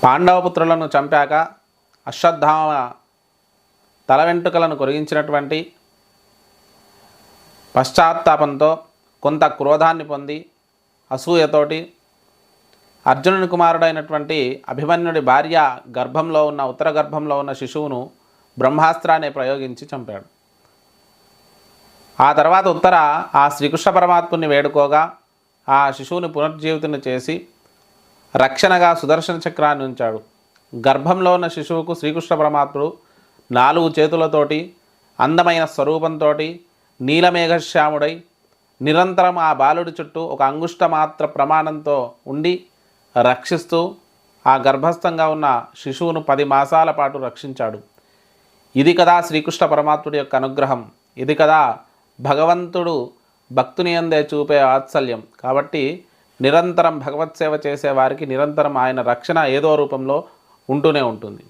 పాండవపుత్రులను చంపాక అశ్వత్థామ తల వెంట్రుకలను కొరిగించినటువంటి పశ్చాత్తాపంతో కొంత క్రోధాన్ని పొంది అసూయతోటి అర్జునుని కుమారుడైనటువంటి అభిమన్యుడి భార్య గర్భంలో ఉన్న ఉత్తర గర్భంలో ఉన్న శిశువును బ్రహ్మాస్త్రాన్ని ప్రయోగించి చంపాడు. ఆ తర్వాత ఉత్తర ఆ శ్రీకృష్ణ పరమాత్ముని వేడుకోగా ఆ శిశువుని పునర్జీవితుని చేసి రక్షణగా సుదర్శన చక్రాన్ని ఉంచాడు. గర్భంలో ఉన్న శిశువుకు శ్రీకృష్ణ పరమాత్ముడు 4 చేతులతోటి అందమైన స్వరూపంతో నీలమేఘశ్యాముడై నిరంతరం ఆ బాలుడి చుట్టూ ఒక అంగుష్ట మాత్ర ప్రమాణంతో ఉండి రక్షిస్తూ ఆ గర్భస్థంగా ఉన్న శిశువును 10 మాసాల పాటు రక్షించాడు. ఇది కదా శ్రీకృష్ణ పరమాత్ముడి యొక్క అనుగ్రహం. ఇది కదా భగవంతుడు భక్తుని యందే చూపే వాత్సల్యం. కాబట్టి నిరంతరం భగవత్ సేవ చేసే వారికి నిరంతరం ఆయన రక్షణ ఏదో రూపంలో ఉంటూనే ఉంటుంది.